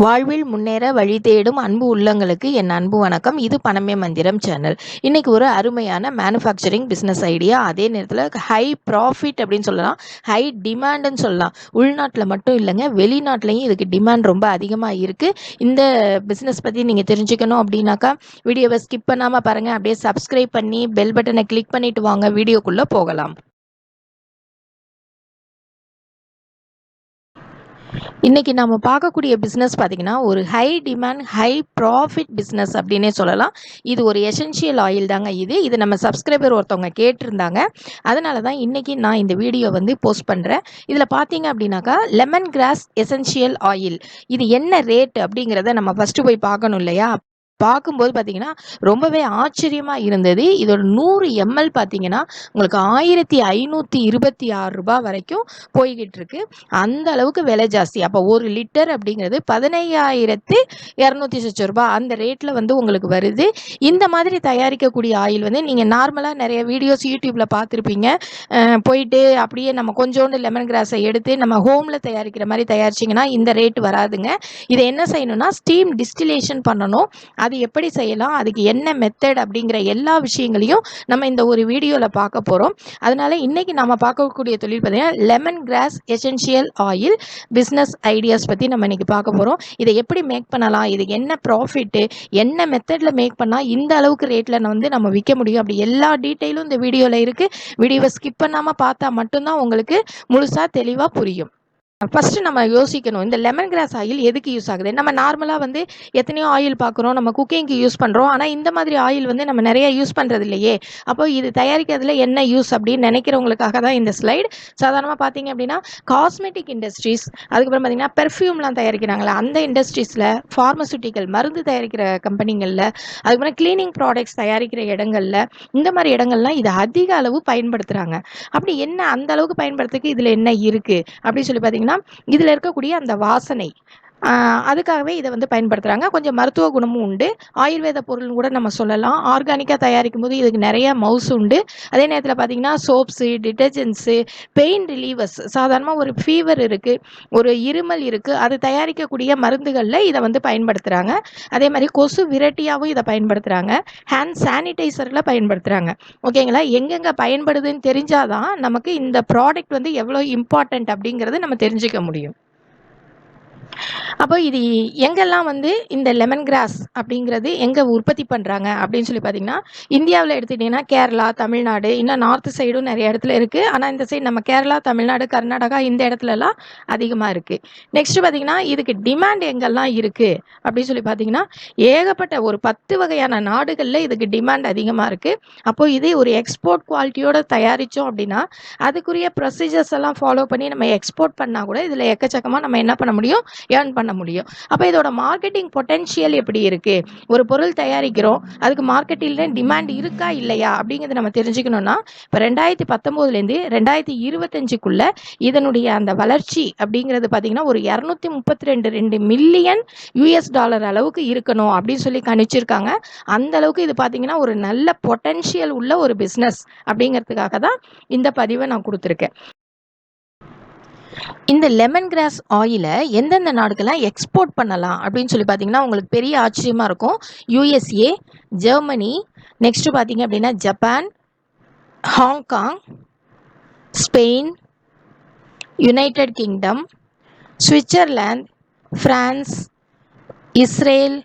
வாழ்வில் முன்னேற வழி தேடும் அன்பு உள்ளங்களுக்கு என் அன்பு வணக்கம். இது பணமே மந்திரம் சேனல். இன்னைக்கு ஒரு அருமையான மேனுஃபேக்சரிங் பிஸ்னஸ் ஐடியா, அதே நேரத்தில் ஹை ப்ராஃபிட் அப்படின்னு சொல்லலாம், ஹை டிமாண்டுன்னு சொல்லலாம். உள்நாட்டில் மட்டும் இல்லைங்க, வெளிநாட்டிலையும் இதுக்கு டிமாண்ட் ரொம்ப அதிகமாக இருக்குது. இந்த பிஸ்னஸ் பற்றி நீங்கள் தெரிஞ்சுக்கணும் அப்படின்னாக்கா வீடியோவை ஸ்கிப் பண்ணாமல் பாருங்கள். அப்படியே சப்ஸ்கிரைப் பண்ணி பெல் பட்டனை கிளிக் பண்ணிட்டு வாங்க, வீடியோக்குள்ளே போகலாம். இன்றைக்கி நம்ம பார்க்கக்கூடிய பிஸ்னஸ் பார்த்திங்கன்னா ஒரு high demand high profit business அப்படின்னே சொல்லலாம். இது ஒரு எசென்ஷியல் ஆயில் தாங்க. இது நம்ம சப்ஸ்கிரைபர் ஒருத்தவங்க கேட்டிருந்தாங்க. அதனால தான் இன்றைக்கி நான் இந்த வீடியோ போஸ்ட் பண்ணுறேன். இதில் பார்த்தீங்க அப்படின்னாக்கா லெமன் கிராஸ் எசென்ஷியல் ஆயில், இது என்ன ரேட் அப்படிங்கிறத நம்ம ஃபஸ்ட்டு போய் பார்க்கணும் இல்லையா? பார்க்கும்போது பார்த்தீங்கன்னா ரொம்பவே ஆச்சரியமாக இருந்தது. இதோட 100 ml பார்த்தீங்கன்னா உங்களுக்கு 1526 ரூபாய் வரைக்கும் போய்கிட்டு இருக்கு. அந்த அளவுக்கு விலை ஜாஸ்தி. அப்போ 1 லிட்டர் அப்படிங்கிறது 15,200 ரூபாய் அந்த ரேட்டில் உங்களுக்கு வருது. இந்த மாதிரி தயாரிக்கக்கூடிய ஆயில் நீங்கள் நார்மலாக நிறைய வீடியோஸ் யூடியூப்பில் பார்த்துருப்பீங்க. போயிட்டு அப்படியே நம்ம கொஞ்சோண்டு லெமன் கிராஸை எடுத்து நம்ம ஹோமில் தயாரிக்கிற மாதிரி தயாரிச்சிங்கன்னா இந்த ரேட் வராதுங்க. இதை என்ன செய்யணும்னா ஸ்டீம் டிஸ்டிலேஷன் பண்ணணும். அது எப்படி செய்யலாம், அதுக்கு என்ன மெத்தட் அப்படிங்கிற எல்லா விஷயங்களையும் நம்ம இந்த ஒரு வீடியோவில் பார்க்க போகிறோம். அதனால இன்னைக்கு நம்ம பார்க்கக்கூடிய தொழில் பார்த்தீங்கன்னா lemon grass essential oil business ideas பற்றி நம்ம இன்னைக்கு பார்க்க போகிறோம். இதை எப்படி மேக் பண்ணலாம், இதுக்கு என்ன ப்ராஃபிட்டு, என்ன மெத்தடில் மேக் பண்ணால் இந்த அளவுக்கு ரேட்டில் நம்ம விற்க முடியும், அப்படி எல்லா டீட்டெயிலும் இந்த வீடியோவில் இருக்குது. வீடியோவை ஸ்கிப் பண்ணாமல் பார்த்தா மட்டும்தான் உங்களுக்கு முழுசாக தெளிவாக புரியும். ஃபஸ்ட்டு நம்ம யோசிக்கணும், இந்த லெமன் கிராஸ் ஆயில் எதுக்கு யூஸ் ஆகுது. நம்ம நார்மலாக எத்தனையோ ஆயில் பார்க்குறோம், நம்ம குக்கிங்க்கு யூஸ் பண்ணுறோம். ஆனால் இந்த மாதிரி ஆயில் நம்ம நிறைய யூஸ் பண்ணுறது இல்லையே. அப்போ இது தயாரிக்கிறதுல என்ன யூஸ் அப்படின்னு நினைக்கிறவங்களுக்காக தான் இந்த ஸ்லைடு. சாதாரணமாக பார்த்தீங்க அப்படின்னா காஸ்மெட்டிக் இண்டஸ்ட்ரீஸ், அதுக்கப்புறம் பார்த்தீங்கன்னா பெர்ஃப்யூம்லாம் தயாரிக்கிறாங்களே அந்த இண்டஸ்ட்ரீஸில், ஃபார்மசூட்டிக்கல் மருந்து தயாரிக்கிற கம்பெனிகளில், அதுக்கப்புறம் கிளீனிங் ப்ராடக்ட்ஸ் தயாரிக்கிற இடங்களில், இந்த மாதிரி இடங்கள்லாம் இது அதிக அளவு பயன்படுத்துகிறாங்க. அப்படி என்ன அந்த அளவுக்கு பயன்படுத்துறதுக்கு இதில் என்ன இருக்குது அப்படின்னு சொல்லி பார்த்தீங்கன்னா இதில் இருக்கக்கூடிய அந்த வாசனை, அதுக்காகவே இதை பயன்படுத்துகிறாங்க. கொஞ்சம் மருத்துவ குணமும் உண்டு, ஆயுர்வேத பொருள்னு கூட நம்ம சொல்லலாம். ஆர்கானிக்காக தயாரிக்கும் போது இதுக்கு நிறைய மவுஸ் உண்டு. அதே நேரத்தில் பார்த்தீங்கன்னா சோப்ஸு, டிட்டர்ஜென்ட்ஸு, பெயின் ரிலீவர்ஸ், சாதாரணமாக ஒரு ஃபீவர் இருக்குது, ஒரு இருமல் இருக்குது, அது தயாரிக்கக்கூடிய மருந்துகளில் இதை பயன்படுத்துகிறாங்க. அதே மாதிரி கொசு விரட்டியாகவும் இதை பயன்படுத்துகிறாங்க. ஹேண்ட் சானிடைசரில் பயன்படுத்துகிறாங்க. ஓகேங்களா? எங்கெங்கே பயன்படுதுன்னு தெரிஞ்சாதான் நமக்கு இந்த ப்ராடக்ட் எவ்வளோ இம்பார்ட்டண்ட் அப்படிங்கிறது நம்ம தெரிஞ்சுக்க முடியும். அப்போ இது எங்கெல்லாம் இந்த லெமன் கிராஸ் அப்படிங்கிறது எங்கே உற்பத்தி பண்ணுறாங்க அப்படின்னு சொல்லி பார்த்தீங்கன்னா இந்தியாவில் எடுத்துக்கிட்டிங்கன்னா கேரளா, தமிழ்நாடு, இன்னும் நார்த் சைடும் நிறைய இடத்துல இருக்குது. ஆனால் இந்த சைடு நம்ம கேரளா, தமிழ்நாடு, கர்நாடகா இந்த இடத்துலலாம் அதிகமாக இருக்குது. நெக்ஸ்ட்டு பார்த்தீங்கன்னா இதுக்கு டிமாண்ட் எங்கெல்லாம் இருக்குது அப்படின்னு சொல்லி பார்த்தீங்கன்னா ஏகப்பட்ட ஒரு 10 வகையான நாடுகளில் இதுக்கு டிமாண்ட் அதிகமாக இருக்குது. அப்போது இதே ஒரு எக்ஸ்போர்ட் குவாலிட்டியோடு தயாரித்தோம் அப்படின்னா அதுக்குரிய ப்ரொசீஜர்ஸ் எல்லாம் ஃபாலோ பண்ணி நம்ம எக்ஸ்போர்ட் பண்ணால் கூட இதில் எக்கச்சக்கமாக நம்ம என்ன பண்ண முடியும், ஏர்ன் பண்ண முடியும். அப்போ இதோட மார்க்கெட்டிங் பொட்டென்ஷியல் எப்படி இருக்குது, ஒரு பொருள் தயாரிக்கிறோம் அதுக்கு மார்க்கெட்டில் டிமாண்ட் இருக்கா இல்லையா அப்படிங்கிறது நம்ம தெரிஞ்சுக்கணும்னா இப்போ 2019லேருந்து 2025க்குள்ள இதனுடைய அந்த வளர்ச்சி அப்படிங்கிறது பார்த்தீங்கன்னா ஒரு 232 மில்லியன் US$ அளவுக்கு இருக்கணும் அப்படின்னு சொல்லி கணிச்சிருக்காங்க. அந்த அளவுக்கு இது பார்த்தீங்கன்னா ஒரு நல்ல பொட்டென்ஷியல் உள்ள ஒரு பிஸ்னஸ் அப்படிங்கிறதுக்காக தான் இந்த பதிவை நான் கொடுத்துருக்கேன். இந்த லெமன் கிராஸ் ஆயிலை எந்தெந்த நாடுக்கெல்லாம் எக்ஸ்போர்ட் பண்ணலாம் அப்படின்னு சொல்லி பார்த்தீங்கன்னா உங்களுக்கு பெரிய ஆச்சரியமாக இருக்கும். USA, ஜெர்மனி, நெக்ஸ்ட்டு பார்த்தீங்க அப்படின்னா Japan, Hong Kong, Spain, United kingdom, Switzerland, France, Israel,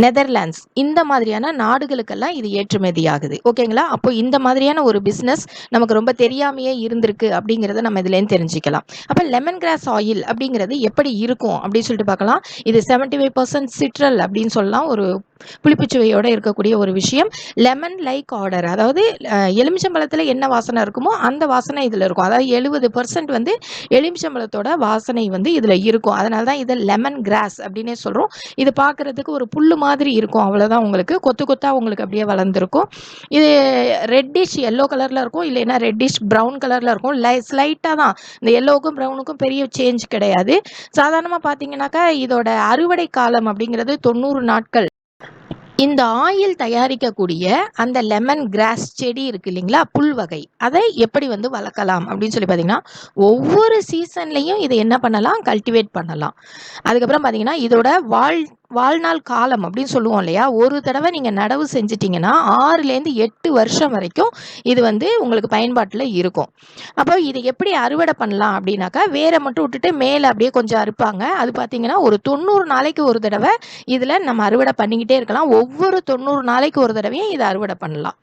Netherlands, இந்த மாதிரியான நாடுகளுக்கெல்லாம் இது ஏற்றுமதி ஆகுது. ஓகேங்களா? அப்போ இந்த மாதிரியான ஒரு பிஸ்னஸ் நமக்கு ரொம்ப தெரியாமையே இருந்திருக்கு அப்படிங்கிறத நம்ம இதுலேருந்து தெரிஞ்சுக்கலாம். அப்போ லெமன் கிராஸ் ஆயில் அப்படிங்கிறது எப்படி இருக்கும் அப்படின்னு சொல்லிட்டு பார்க்கலாம். இது 75% சிட்ரல் அப்படின்னு சொல்லலாம், ஒரு புளிப்புச்சுவையோடு இருக்கக்கூடிய ஒரு விஷயம். லெமன் லைக் ஆர்டர், அதாவது எலுமிச்சம்பழத்தில் என்ன வாசனை இருக்குமோ அந்த வாசனை இதில் இருக்கும். அதாவது 70% எலுமிச்சம்பழத்தோட வாசனை இதில் இருக்கும். அதனால தான் இதை லெமன் கிராஸ் அப்படின்னே சொல்கிறோம். இது பார்க்குறதுக்கு ஒரு புல்லு மாதிரி இருக்கும், அவ்வளோதான். உங்களுக்கு கொத்து கொத்தா உங்களுக்கு அப்படியே வளர்ந்துருக்கும். இது ரெட்டிஷ் எல்லோ கலரில் இருக்கும், இல்லைன்னா ரெட்டிஷ் ப்ரௌன் கலரில் இருக்கும். ஸ்லைட்டாக தான், இந்த எல்லோவுக்கும் ப்ரௌனுக்கும் பெரிய சேஞ்ச் கிடையாது. சாதாரணமாக பார்த்தீங்கன்னாக்கா இதோட அறுவடை காலம் அப்படிங்கிறது 90 நாட்கள். இந்த ஆயில் தயாரிக்கக்கூடிய அந்த லெமன் கிராஸ் செடி இருக்கு இல்லைங்களா, புல் வகை, அதை எப்படி வந்து வளர்க்கலாம் அப்படின்னு சொல்லி பார்த்தீங்கன்னா, ஒவ்வொரு சீசன்லையும் இதை என்ன பண்ணலாம், கல்டிவேட் பண்ணலாம். அதுக்கப்புறம் பார்த்தீங்கன்னா, இதோட வாழ்நாள் காலம் அப்படின்னு சொல்லுவோம் இல்லையா, ஒரு தடவை நீங்கள் நடவு செஞ்சிட்டிங்கன்னா 6லேருந்து 8 வருஷம் வரைக்கும் இது வந்து உங்களுக்கு பயன்பாட்டில் இருக்கும். அப்போ இதை எப்படி அறுவடை பண்ணலாம் அப்படின்னாக்கா, வேரை மட்டும் விட்டுட்டு மேலே அப்படியே கொஞ்சம் அறுப்பாங்க. அது பார்த்தீங்கன்னா ஒரு 90 நாளைக்கு ஒரு தடவை இதில் நம்ம அறுவடை பண்ணிக்கிட்டே இருக்கலாம். ஒவ்வொரு 90 நாளைக்கு ஒரு தடவையும் இதை அறுவடை பண்ணலாம்.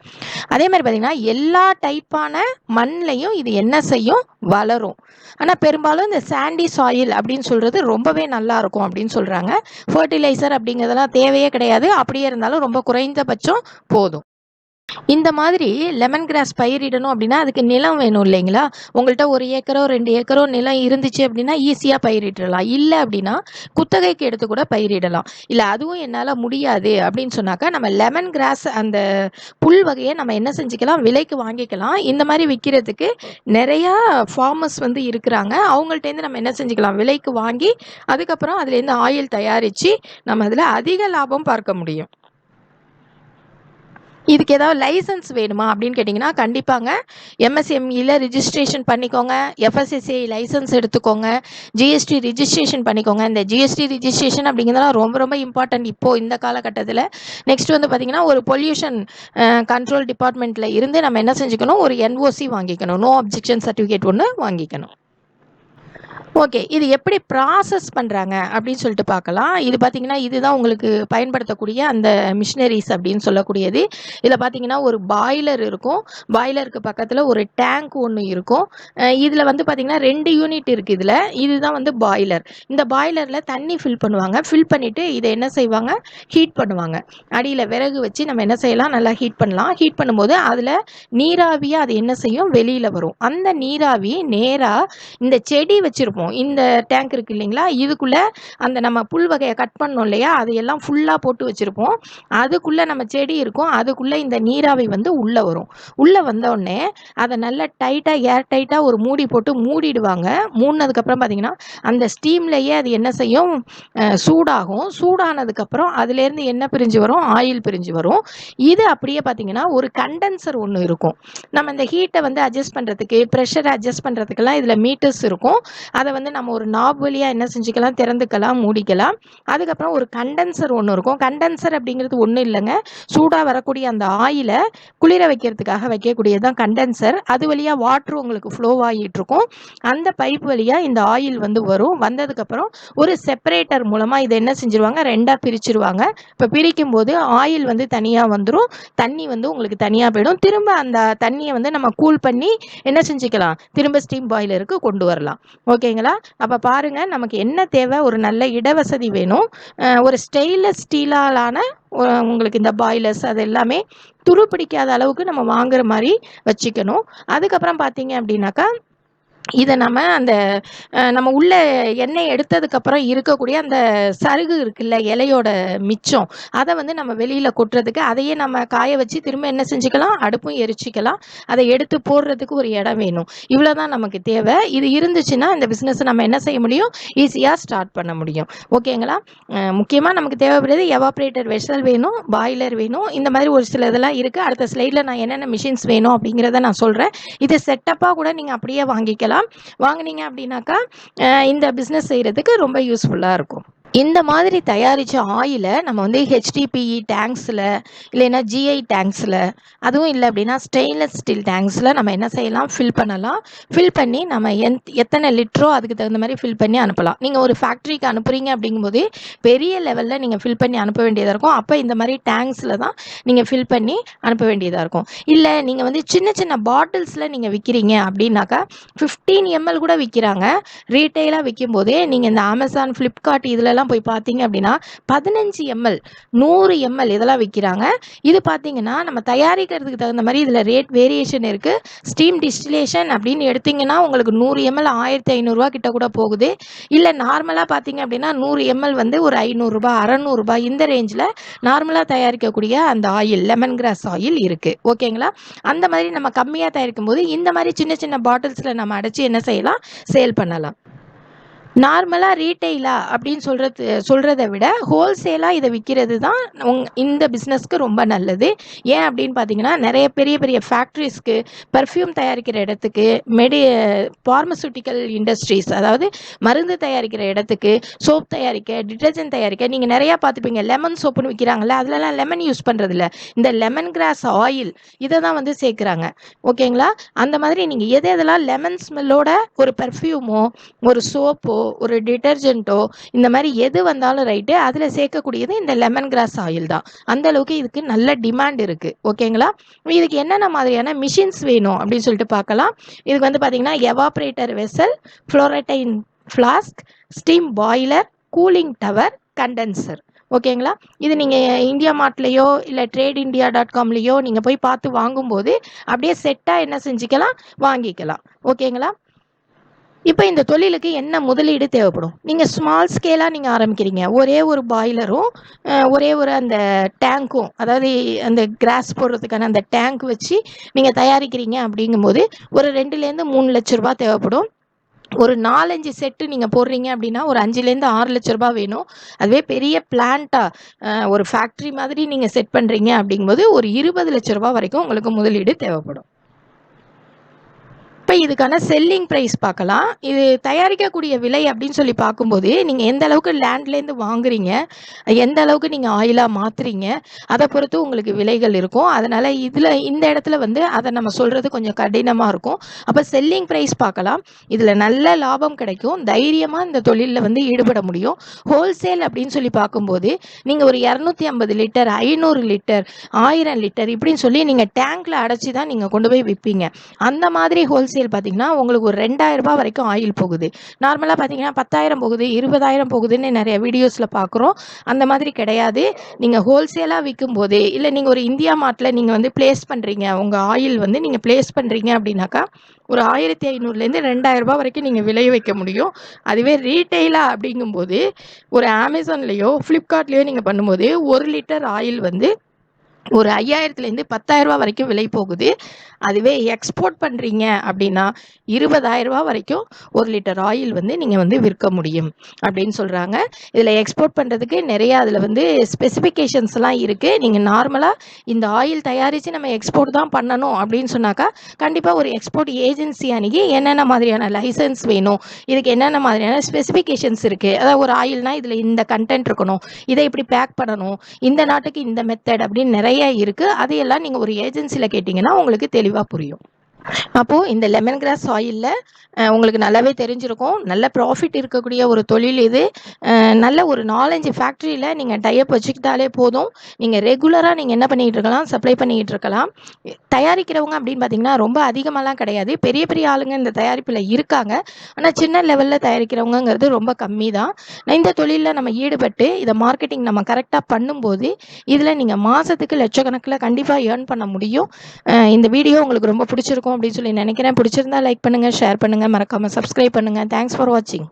அதே மாதிரி பார்த்தீங்கன்னா எல்லா டைப்பான மண்லையும் இது என்ன செய்யும், வளரும். ஆனால் பெரும்பாலும் இந்த சாண்டி சாயில் அப்படின்னு சொல்கிறது ரொம்பவே நல்லா இருக்கும் அப்படின்னு சொல்கிறாங்க. ஃபர்டிலைசர் அப்படிங்கிறதெல்லாம் தேவையே கிடையாது, அப்படியே இருந்தாலும் ரொம்ப குறைந்தபட்சம் போதும். இந்த மாதிரி லெமன் கிராஸ் பயிரிடணும் அப்படின்னா அதுக்கு நிலம் வேணும் இல்லைங்களா. உங்கள்கிட்ட 1 ஏக்கரோ 2 ஏக்கரோ நிலம் இருந்துச்சு அப்படின்னா ஈஸியாக பயிரிடலாம். இல்லை அப்படின்னா குத்தகைக்கு எடுத்து கூட பயிரிடலாம். இல்லை அதுவும் என்னால் முடியாது அப்படின்னு சொன்னாக்கா நம்ம லெமன் கிராஸ் அந்த புல் வகையை நம்ம என்ன செஞ்சுக்கலாம், விலைக்கு வாங்கிக்கலாம். இந்த மாதிரி விற்கிறதுக்கு நிறையா ஃபார்மர்ஸ் வந்து இருக்கிறாங்க. அவங்கள்ட்டேருந்து நம்ம என்ன செஞ்சுக்கலாம், விலைக்கு வாங்கி அதுக்கப்புறம் அதுலேருந்து ஆயில் தயாரித்து நம்ம அதில் அதிக லாபம் பார்க்க முடியும். இதுக்கு ஏதாவது லைசன்ஸ் வேணுமா அப்படின்னு கேட்டிங்கன்னா, கண்டிப்பாங்க. எம்எஸ்எம்இயில் ரிஜிஸ்ட்ரேஷன் பண்ணிக்கோங்க, எஃப்எஸ்எஸ்ஏ லைசன்ஸ் எடுத்துக்கோங்க, ஜிஎஸ்டி ரிஜிஸ்ட்ரேஷன் பண்ணிக்கோங்க. இந்த ஜிஎஸ்டி ரிஜிஸ்ட்ரேஷன் அப்படிங்கிறதெல்லாம் ரொம்ப ரொம்ப இம்பார்ட்டன்ட் இப்போது இந்த காலகட்டத்தில். நெக்ஸ்ட் வந்து பார்த்திங்கன்னா, ஒரு பொல்யூஷன் கண்ட்ரோல் டிபார்ட்மெண்ட்டில் இருந்து நம்ம என்ன செஞ்சுக்கணும், ஒரு என்ஓசி வாங்கிக்கணும், நோ அப்ஜெக்ஷன் சர்டிஃபிகேட் ஒன்று வாங்கிக்கணும். ஓகே, இது எப்படி ப்ராசஸ் பண்ணுறாங்க அப்படின்னு சொல்லிட்டு பார்க்கலாம். இது பார்த்தீங்கன்னா இதுதான் உங்களுக்கு பயன்படுத்தக்கூடிய அந்த மிஷினரிஸ் அப்படின்னு சொல்லக்கூடியது. இதில் பார்த்தீங்கன்னா ஒரு பாய்லர் இருக்கும், பாய்லருக்கு பக்கத்தில் ஒரு டேங்க் ஒன்று இருக்கும். இதில் வந்து பார்த்தீங்கன்னா 2 யூனிட் இருக்குது. இதுதான் வந்து பாய்லர். இந்த பாய்லரில் தண்ணி ஃபில் பண்ணுவாங்க. ஃபில் பண்ணிவிட்டு இதை என்ன செய்வாங்க, ஹீட் பண்ணுவாங்க. அடியில் விறகு வச்சு நம்ம என்ன செய்யலாம், நல்லா ஹீட் பண்ணலாம். ஹீட் பண்ணும்போது அதில் நீராவியாக அது என்ன செய்யும், வெளியில் வரும். அந்த நீராவி நேராக இந்த செடி வச்சுருப்போம், இந்த டேங்க் இருக்கு இல்லைங்களா, இதுக்குள்ளே அந்த நம்ம புல் வகையை கட் பண்ணோம் இல்லையா, அதையெல்லாம் ஃபுல்லாக போட்டு வச்சுருப்போம். அதுக்குள்ளே நம்ம செடி இருக்கும், அதுக்குள்ளே இந்த நீராவி வந்து உள்ளே வரும். உள்ளே வந்தோடனே அதை நல்லா டைட்டாக ஏர் டைட்டாக ஒரு மூடி போட்டு மூடிடுவாங்க. மூடினதுக்கப்புறம் பார்த்திங்கன்னா அந்த ஸ்டீம்லேயே அது என்ன செய்யும், சூடாகும். சூடானதுக்கப்புறம் அதுலேருந்து என்ன பிரிஞ்சு வரும், ஆயில் பிரிஞ்சு வரும். இது அப்படியே பார்த்திங்கன்னா ஒரு கண்டென்சர் ஒன்று இருக்கும். நம்ம இந்த ஹீட்டை வந்து அட்ஜஸ்ட் பண்ணுறதுக்கு, ப்ரெஷரை அட்ஜஸ்ட் பண்ணுறதுக்கெல்லாம் இதில் மீட்டர்ஸ் இருக்கும். அதை வந்து நம்ம ஒரு நாப் வழியாக என்ன செஞ்சுக்கலாம், திறந்துக்கலாம், மூடிக்கலாம். அதுக்கப்புறம் ஒரு கண்டென்சர் ஒன்று இருக்கும். கண்டென்சர் அப்படிங்கிறது ஒன்றும் இல்லைங்க, சூடாக வரக்கூடிய அந்த ஆயிலை குளிர வைக்கிறதுக்காக வைக்கக்கூடியது தான் கண்டென்சர். அது வழியாக வாட்ரு உங்களுக்கு ஃப்ளோ ஆகிட்டு இருக்கும். அந்த பைப் வழியாக இந்த ஆயில் வந்து வரும். வந்ததுக்கப்புறம் ஒரு செப்பரேட்டர் மூலமாக இதை என்ன செஞ்சுருவாங்க, 2ஆக பிரிச்சுருவாங்க. இப்போ பிரிக்கும் போது ஆயில் வந்து தனியாக வந்துடும், தண்ணி வந்து உங்களுக்கு தனியாக போயிடும். திரும்ப அந்த தண்ணியை வந்து நம்ம கூல் பண்ணி என்ன செஞ்சுக்கலாம், திரும்ப ஸ்டீம் பாய்லருக்கு கொண்டு வரலாம். ஓகேங்களா. அப்போ பாருங்கள், நமக்கு என்ன தேவை, ஒரு நல்ல இடவசதி வேணும். ஒரு ஸ்டெயின்லெஸ் ஸ்டீலாலான உங்களுக்கு இந்த பாய்லர்ஸ் அது எல்லாமே துரு பிடிக்காத அளவுக்கு நம்ம வாங்குற மாதிரி வச்சுக்கணும். அதுக்கப்புறம் பார்த்தீங்க அப்படின்னாக்கா இதை நம்ம உள்ள எண்ணெய் எடுத்ததுக்கப்புறம் இருக்கக்கூடிய அந்த சருகு இருக்குல்ல, இலையோட மிச்சம், அதை வந்து நம்ம வெளியில் கொட்டுறதுக்கு அதையே நம்ம காய வச்சு திரும்ப என்ன செஞ்சுக்கலாம், அடுப்பும் எரிச்சிக்கலாம். அதை எடுத்து போடுறதுக்கு ஒரு இடம் வேணும். இவ்வளோ தான் நமக்கு தேவை. இது இருந்துச்சுன்னா இந்த பிஸ்னஸை நம்ம என்ன செய்ய முடியும், ஈஸியாக ஸ்டார்ட் பண்ண முடியும். ஓகேங்களா. முக்கியமாக நமக்கு தேவைப்படுறது எவாப்ரேட்டர் வெசல் வேணும், பாய்லர் வேணும். இந்த மாதிரி ஒரு சில இதெல்லாம் இருக்குது. அடுத்த ஸ்லைடில் நான் என்னென்ன மிஷின்ஸ் வேணும் அப்படிங்கிறத நான் சொல்கிறேன். இது செட்டப்பாக கூட நீங்கள் அப்படியே வாங்கிக்கலாம். வாங்கினீங்க அப்படின்னாக்கா இந்த பிஸ்னஸ் செய்கிறதுக்கு ரொம்ப யூஸ்ஃபுல்லாக இருக்கும். இந்த மாதிரி தயாரித்த ஆயிலை நம்ம வந்து ஹெச்டிபிஇ டேங்க்ஸில் இல்லைன்னா ஜிஐ டேங்க்ஸில், அதுவும் இல்லை அப்படின்னா ஸ்டெயின்லெஸ் ஸ்டீல் டேங்க்ஸில் நம்ம என்ன செய்யலாம், ஃபில் பண்ணலாம். ஃபில் பண்ணி நம்ம எத்தனை லிட்டரோ அதுக்கு தகுந்த மாதிரி ஃபில் பண்ணி அனுப்பலாம். நீங்கள் ஒரு ஃபேக்ட்ரிக்கு அனுப்புகிறீங்க அப்படிங்கும்போது பெரிய லெவலில் நீங்கள் ஃபில் பண்ணி அனுப்ப வேண்டியதாக இருக்கும். அப்போ இந்த மாதிரி டேங்க்ஸில் தான் நீங்கள் ஃபில் பண்ணி அனுப்ப வேண்டியதாக இருக்கும். இல்லை நீங்கள் வந்து சின்ன சின்ன பாட்டில்ஸில் நீங்கள் விற்கிறீங்க அப்படின்னாக்கா 15 ml கூட விற்கிறாங்க. ரீட்டெயிலாக விற்கும்போதே நீங்கள் இந்த அமேசான், ஃப்ளிப்கார்ட் இதிலெல்லாம் போய் பார்த்தீங்க அப்படின்னா 15 ml 100 ml இதெல்லாம் விற்கிறாங்க. இது பார்த்தீங்கன்னா நம்ம தயாரிக்கிறதுக்கு தகுந்த மாதிரி இதில் ரேட் வேரியேஷன் இருக்குது. ஸ்டீம் டிஸ்டிலேஷன் அப்படின்னு எடுத்திங்கன்னா உங்களுக்கு 100 ml 1500 கிட்ட கூட போகுது. இல்லை நார்மலாக பார்த்தீங்க அப்படின்னா 100 ml வந்து ஒரு 500 600 இந்த ரேஞ்சில் நார்மலாக தயாரிக்கக்கூடிய அந்த ஆயில், லெமன் கிராஸ் ஆயில் இருக்குது. ஓகேங்களா. அந்த மாதிரி நம்ம கம்மியாக தயாரிக்கும் போது இந்த மாதிரி சின்ன சின்ன பாட்டில்ஸில் நம்ம அடைச்சி என்ன செய்யலாம், சேல் பண்ணலாம். நார்மலாக ரீட்டெயிலா அப்படின்னு சொல்கிறத விட ஹோல்சேலாக இதை விற்கிறது தான் இந்த பிஸ்னஸ்க்கு ரொம்ப நல்லது. ஏன் அப்படின்னு பார்த்தீங்கன்னா, நிறைய பெரிய பெரிய ஃபேக்ட்ரிஸ்க்கு, பர்ஃப்யூம் தயாரிக்கிற இடத்துக்கு, பார்மசூட்டிக்கல் இண்டஸ்ட்ரீஸ், அதாவது மருந்து தயாரிக்கிற இடத்துக்கு, சோப் தயாரிக்க, டிட்டர்ஜென்ட் தயாரிக்க, நீங்கள் நிறையா பார்த்துப்பீங்க. லெமன் சோப்புன்னு விற்கிறாங்களே, அதிலலாம் லெமன் யூஸ் பண்ணுறதில்ல, இந்த லெமன் கிராஸ் ஆயில் இதை தான் வந்து சேர்க்குறாங்க. ஓகேங்களா? அந்த மாதிரி நீங்கள் எதெல்லாம் லெமன் ஸ்மெல்லோட ஒரு பர்ஃப்யூமோ, ஒரு சோப்போ, ஒரு டிட்டர்ஜென்ட்டோ, இந்த மாதிரி எது வந்தாலும் ரைட்டு, அதில் சேர்க்கக்கூடியது இந்த லெமன் கிராஸ் ஆயில் தான். அந்த அளவுக்கு இதுக்கு நல்ல டிமாண்ட் இருக்குது. ஓகேங்களா? இதுக்கு என்னென்ன மாதிரியான மிஷின்ஸ் வேணும் அப்படின்னு சொல்லிட்டு பார்க்கலாம். இதுக்கு வந்து பார்த்தீங்கன்னா, evaporator vessel, florentine flask, steam boiler, cooling tower, condenser. ஓகேங்களா? இது நீங்கள் இந்தியா மார்ட்லேயோ இல்லை ட்ரேட்-இந்தியா.comலேயோ நீங்கள் போய் பார்த்து வாங்கும்போது அப்படியே செட்டாக என்ன செஞ்சுக்கலாம், வாங்கிக்கலாம். ஓகேங்களா? இப்போ இந்த தொழிலுக்கு என்ன முதலீடு தேவைப்படும்? நீங்கள் ஸ்மால் ஸ்கேலாக நீங்கள் ஆரம்பிக்கிறீங்க. ஒரே ஒரு பாய்லரும் ஒரே ஒரு அந்த டேங்க்கும், அதாவது அந்த கிராஸ் போடுறதுக்கான அந்த டேங்க் வச்சு நீங்கள் தயாரிக்கிறீங்க அப்படிங்கும்போது ஒரு 2லேருந்து 3 லட்ச ரூபா தேவைப்படும். ஒரு 4-5 செட்டு நீங்கள் போடுறீங்க அப்படின்னா ஒரு 5லேருந்து 6 லட்ச ரூபா வேணும். அதுவே பெரிய பிளான்ட்டாக ஒரு ஃபேக்ட்ரி மாதிரி நீங்கள் செட் பண்ணுறீங்க அப்படிங்கும்போது ஒரு 20 லட்ச ரூபா வரைக்கும் உங்களுக்கு முதலீடு தேவைப்படும். இப்போ இதுக்கான செல்லிங் ப்ரைஸ் பார்க்கலாம். இது தயாரிக்கக்கூடிய விலை அப்படின்னு சொல்லி பார்க்கும்போது, நீங்கள் எந்த அளவுக்கு லேண்ட்லேருந்து வாங்குறீங்க, எந்த அளவுக்கு நீங்கள் ஆயிலாக மாற்றுறீங்க, அதை பொறுத்து உங்களுக்கு விலைகள் இருக்கும். அதனால் இந்த இடத்துல வந்து அதை நம்ம சொல்கிறது கொஞ்சம் கடினமாக இருக்கும். அப்போ செல்லிங் ப்ரைஸ் பார்க்கலாம். இதில் நல்ல லாபம் கிடைக்கும். தைரியமாக இந்த தொழிலில் வந்து ஈடுபட முடியும். ஹோல்சேல் அப்படின்னு சொல்லி பார்க்கும்போது, நீங்கள் ஒரு 250 லிட்டர், 500 லிட்டர், 1000 லிட்டர் இப்படின்னு சொல்லி நீங்கள் டேங்க்கில் அடைச்சி தான் நீங்கள் கொண்டு போய் விற்பீங்க. அந்த மாதிரி ஹோல்சேல் பார்த்தீங்கன்னா உங்களுக்கு ஒரு 2000 ரூபாய் வரைக்கும் ஆயில் போகுது. நார்மலாக பார்த்தீங்கன்னா 10,000 போகுது, 20,000 போகுதுன்னு நிறைய வீடியோஸில் பார்க்குறோம். அந்த மாதிரி கிடையாது. நீங்கள் ஹோல்சேலாக விற்கும் போது, இல்லை நீங்கள் ஒரு இந்தியா மார்ட்டில் நீங்கள் வந்து பிளேஸ் பண்ணுறீங்க, உங்கள் ஆயில் வந்து நீங்கள் பிளேஸ் பண்ணுறீங்க அப்படின்னாக்கா ஒரு 1500லேருந்து 2000 ரூபாய் வரைக்கும் நீங்கள் விலை வைக்க முடியும். அதுவே ரீட்டெயிலாக அப்படிங்கும்போது ஒரு அமேசான்லேயோ ஃப்ளிப்கார்ட்லேயோ நீங்கள் பண்ணும்போது 1 லிட்டர் ஆயில் வந்து ஒரு 5000லேருந்து 10,000 ரூபா வரைக்கும் விலை போகுது. அதுவே எக்ஸ்போர்ட் பண்ணுறீங்க அப்படின்னா 20,000 ரூபா வரைக்கும் 1 லிட்டர் ஆயில் வந்து நீங்கள் வந்து விற்க முடியும் அப்படின்னு சொல்கிறாங்க. இதில் எக்ஸ்போர்ட் பண்ணுறதுக்கு நிறையா அதில் வந்து ஸ்பெசிஃபிகேஷன்ஸ்லாம் இருக்குது. நீங்கள் நார்மலாக இந்த ஆயில் தயாரித்து நம்ம எக்ஸ்போர்ட் தான் பண்ணணும் அப்படின்னு சொன்னாக்கா கண்டிப்பாக ஒரு எக்ஸ்போர்ட் ஏஜென்சி அணுகி என்னென்ன மாதிரியான லைசன்ஸ் வேணும், இதுக்கு என்னென்ன மாதிரியான ஸ்பெசிஃபிகேஷன்ஸ் இருக்குது, அதாவது ஒரு ஆயில்னால் இதில் இந்த கண்டென்ட் இருக்கணும், இதை இப்படி பேக் பண்ணணும், இந்த நாட்டுக்கு இந்த மெத்தட் அப்படின்னு நிறைய இருக்குது. அதையெல்லாம் நீங்கள் ஒரு ஏஜென்சியில் கேட்டிங்கன்னா உங்களுக்கு தெளிவாக புரியும். அப்போது இந்த லெமன் கிராஸ் ஆயிலில் உங்களுக்கு நல்லாவே தெரிஞ்சிருக்கும், நல்ல ப்ராஃபிட் இருக்கக்கூடிய ஒரு தொழில் இது. நல்ல ஒரு 4-5 ஃபேக்ட்ரியில் நீங்கள் டைப் வச்சுக்கிட்டாலே போதும். நீங்கள் ரெகுலராக நீங்கள் என்ன பண்ணிகிட்டு இருக்கலாம், சப்ளை பண்ணிக்கிட்டு இருக்கலாம். தயாரிக்கிறவங்க அப்படின்னு பார்த்தீங்கன்னா ரொம்ப அதிகமாகலாம் கிடையாது. பெரிய பெரிய ஆளுங்க இந்த தயாரிப்பில் இருக்காங்க. ஆனால் சின்ன லெவலில் தயாரிக்கிறவங்கிறது ரொம்ப கம்மி தான். இந்த தொழிலில் நம்ம ஈடுபட்டு இதை மார்க்கெட்டிங் நம்ம கரெக்டாக பண்ணும்போது இதில் நீங்கள் மாதத்துக்கு லட்சக்கணக்கில் கண்டிப்பாக ஏர்ன் பண்ண முடியும். இந்த வீடியோ உங்களுக்கு ரொம்ப பிடிச்சிருக்கும் அப்படின்னு சொல்லி நினைக்கிறேன். பிடிச்சிருந்தா லைக் பண்ணுங்கள், ஷேர் பண்ணுங்கள், மறக்காமல் சப்ஸ்கிரைப் பண்ணுங்கள். தேங்க்ஸ் ஃபார் வாட்சிங்.